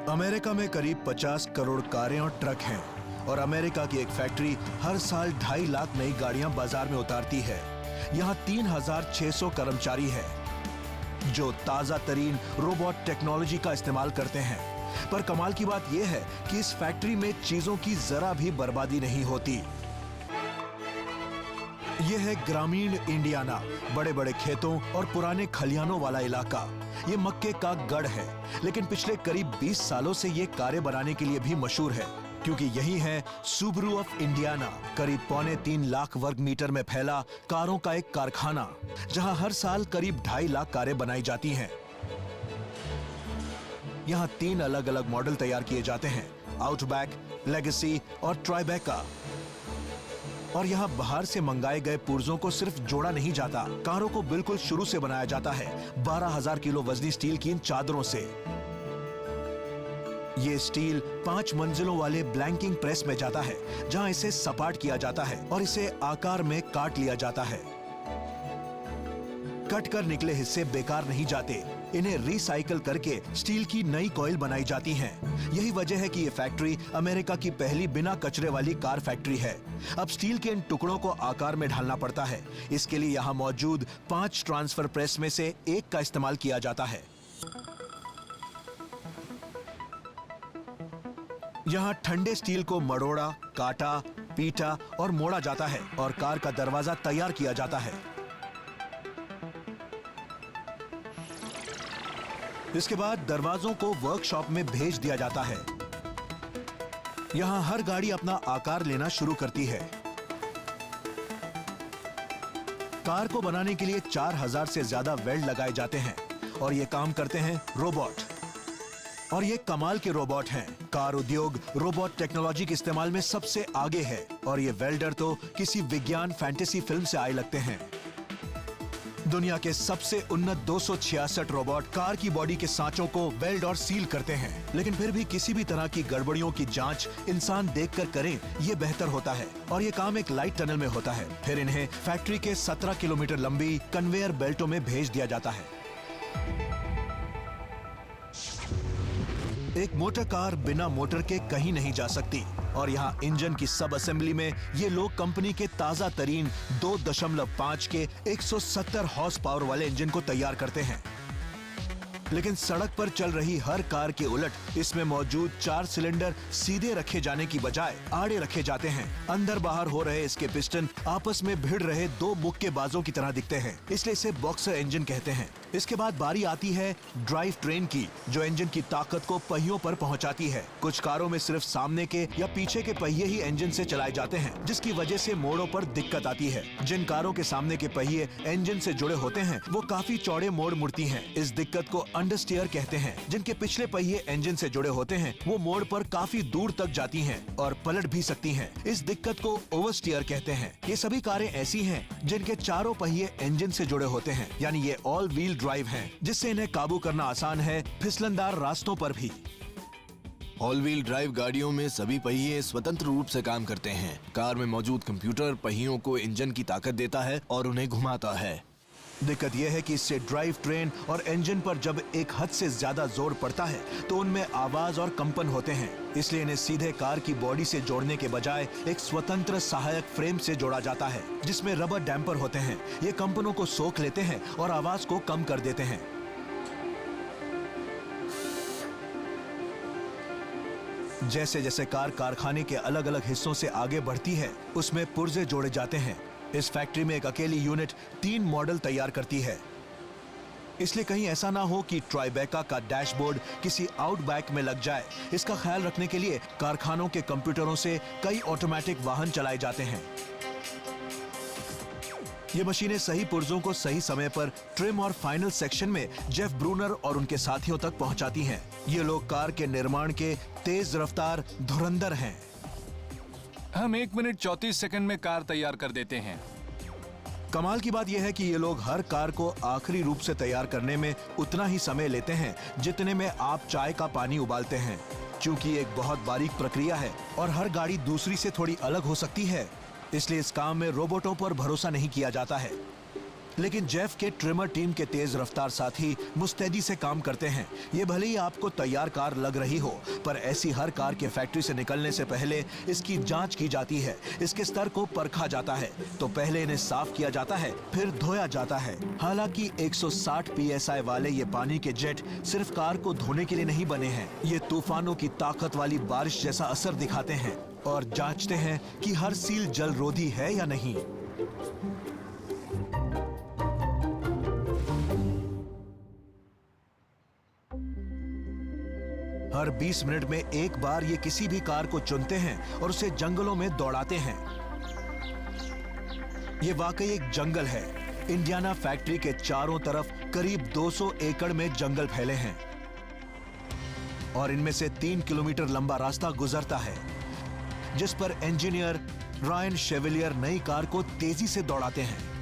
America में करीब 50 करोड़ कारें और ट्रक हैं और अमेरिका की एक फैक्ट्री हर साल 2.5 लाख नई गाड़ियां बाजार में उतारती है। यहाँ 3,600 कर्मचारी हैं जो ताजा तरीन रोबोट टेक्नोलॉजी का इस्तेमाल करते हैं। पर कमाल की बात यह है कि इस फैक्ट्री में चीजों की जरा भी बर्बादी नहीं होती। यह है ग्रामीण इंडियाना, बड़े बड़े खेतों और पुराने खलिहानों वाला इलाका। ये मक्के का गढ़ है, लेकिन पिछले करीब 20 सालों से ये कारें बनाने के लिए भी मशहूर है, क्योंकि यही है सुबरू ऑफ इंडियाना, करीब 3.25 लाख वर्ग मीटर में फैला कारों का एक कारखाना, जहां हर साल करीब 2.5 लाख कारें बनाई जाती हैं। यहाँ 3 अलग अलग मॉडल तैयार किए जाते हैं, आउटबैक, लेगेसी और ट्राइबेका। और यहाँ बाहर से मंगाए गए पुर्जों को सिर्फ जोड़ा नहीं जाता, कारों को बिल्कुल शुरू से बनाया जाता है 12,000 किलो वजनी स्टील की इन चादरों से। ये स्टील 5 मंजिलों वाले ब्लैंकिंग प्रेस में जाता है, जहां इसे सपाट किया जाता है और इसे आकार में काट लिया जाता है। कट कर निकले हिस्से बेकार नहीं जाते, इन्हें रिसाइकल करके स्टील की नई कॉइल बनाई जाती हैं। यही वजह है कि ये फैक्ट्री अमेरिका की पहली बिना कचरे वाली कार फैक्ट्री है। अब स्टील के इन टुकड़ों को आकार में ढालना पड़ता है। इसके लिए यहाँ मौजूद 5 ट्रांसफर प्रेस में से एक का इस्तेमाल किया जाता है। यहाँ ठंडे स्टील को मरोड़ा, काटा, पीटा और मोड़ा जाता है और कार का दरवाजा तैयार किया जाता है। इसके बाद दरवाजों को वर्कशॉप में भेज दिया जाता है। यहां हर गाड़ी अपना आकार लेना शुरू करती है। कार को बनाने के लिए 4,000 से ज्यादा वेल्ड लगाए जाते हैं और ये काम करते हैं रोबोट। और ये कमाल के रोबोट हैं। कार उद्योग रोबोट टेक्नोलॉजी के इस्तेमाल में सबसे आगे है और ये वेल्डर तो किसी विज्ञान फैंटेसी फिल्म से आए लगते हैं। दुनिया के सबसे उन्नत 266 रोबोट कार की बॉडी के सांचों को वेल्ड और सील करते हैं, लेकिन फिर भी किसी भी तरह की गड़बड़ियों की जांच इंसान देखकर करें, ये बेहतर होता है। और ये काम एक लाइट टनल में होता है। फिर इन्हें फैक्ट्री के 17 किलोमीटर लंबी कन्वेयर बेल्टों में भेज दिया जाता है। एक मोटर कार बिना मोटर के कहीं नहीं जा सकती और यहाँ इंजन की सब असेंबली में ये लोग कंपनी के ताजा तरीन 2.5 के 170 हॉर्स पावर वाले इंजन को तैयार करते हैं। लेकिन सड़क पर चल रही हर कार के उलट इसमें मौजूद 4 सिलेंडर सीधे रखे जाने की बजाय आड़े रखे जाते हैं। अंदर बाहर हो रहे इसके पिस्टन आपस में भिड़ रहे 2 मुक्केबाजों की तरह दिखते हैं, इसलिए इसे बॉक्सर इंजन कहते हैं। इसके बाद बारी आती है ड्राइव ट्रेन की, जो इंजन की ताकत को पहियों पर पहुंचाती है। कुछ कारों में सिर्फ सामने के या पीछे के पहिए ही इंजन से चलाए जाते हैं, जिसकी वजह से मोड़ों पर दिक्कत आती है। जिन कारों के सामने के पहिए इंजन से जुड़े होते हैं वो काफी चौड़े मोड़ मुड़ती हैं। इस दिक्कत को अंडरस्टीयर कहते हैं। जिनके पिछले पहिए इंजन से जुड़े होते हैं वो मोड़ पर काफी दूर तक जाती हैं और पलट भी सकती हैं। इस दिक्कत को ओवरस्टीयर कहते हैं। ये सभी कारें ऐसी हैं जिनके चारों पहिए इंजन से जुड़े होते हैं, यानी ये ऑल व्हील ड्राइव हैं, जिससे इन्हें काबू करना आसान है फिसलनदार रास्तों पर भी। ऑल व्हील ड्राइव गाड़ियों में सभी पहिए स्वतंत्र रूप से काम करते हैं। कार में मौजूद कंप्यूटर पहियों को इंजन की ताकत देता है और उन्हें घुमाता है। दिक्कत यह है कि इससे ड्राइव ट्रेन और इंजन पर जब एक हद से ज्यादा जोर पड़ता है तो उनमें आवाज और कंपन होते हैं। इसलिए इन्हें सीधे कार की बॉडी से जोड़ने के बजाय एक स्वतंत्र सहायक फ्रेम से जोड़ा जाता है, जिसमें रबर डैम्पर होते हैं। ये कंपनों को सोख लेते हैं और आवाज को कम कर देते हैं। जैसे जैसे कार कारखाने के अलग अलग हिस्सों से आगे बढ़ती है, उसमें पुर्जे जोड़े जाते हैं। इस फैक्ट्री में एक अकेली यूनिट 3 मॉडल तैयार करती है, इसलिए कहीं ऐसा ना हो कि ट्राइबेका का डैशबोर्ड किसी आउटबैक में लग जाए। इसका ख्याल रखने के लिए कारखानों के कंप्यूटरों से कई ऑटोमेटिक वाहन चलाए जाते हैं। ये मशीनें सही पुर्जों को सही समय पर ट्रिम और फाइनल सेक्शन में जेफ ब्रूनर और उनके साथियों तक पहुंचाती हैं। ये लोग कार के निर्माण के तेज रफ्तार धुरंधर हैं। हम 1 मिनट 34 सेकंड में कार तैयार कर देते हैं। कमाल की बात यह है कि ये लोग हर कार को आखिरी रूप से तैयार करने में उतना ही समय लेते हैं जितने में आप चाय का पानी उबालते हैं। क्योंकि एक बहुत बारीक प्रक्रिया है और हर गाड़ी दूसरी से थोड़ी अलग हो सकती है, इसलिए इस काम में रोबोटों पर भरोसा नहीं किया जाता है। लेकिन जेफ के ट्रिमर टीम के तेज रफ्तार साथी मुस्तैदी से काम करते हैं। ये भले ही आपको तैयार कार लग रही हो, पर ऐसी हर कार के फैक्ट्री से निकलने से पहले इसकी जांच की जाती है, इसके स्तर को परखा जाता है। तो पहले इन्हें साफ किया जाता है, फिर धोया जाता है। हालांकि 160 PSI वाले ये पानी के जेट सिर्फ कार को धोने के लिए नहीं बने हैं। ये तूफानों की ताकत वाली बारिश जैसा असर दिखाते हैं और जांचते हैं कि हर सील जल रोधी है या नहीं। हर 20 मिनट में एक बार ये किसी भी कार को चुनते हैं और उसे जंगलों में दौड़ाते हैं। ये वाकई एक जंगल है। इंडियाना फैक्ट्री के चारों तरफ करीब 200 एकड़ में जंगल फैले हैं और इनमें से 3 किलोमीटर लंबा रास्ता गुजरता है, जिस पर इंजीनियर रायन शेवलियर नई कार को तेजी से दौड़ाते हैं।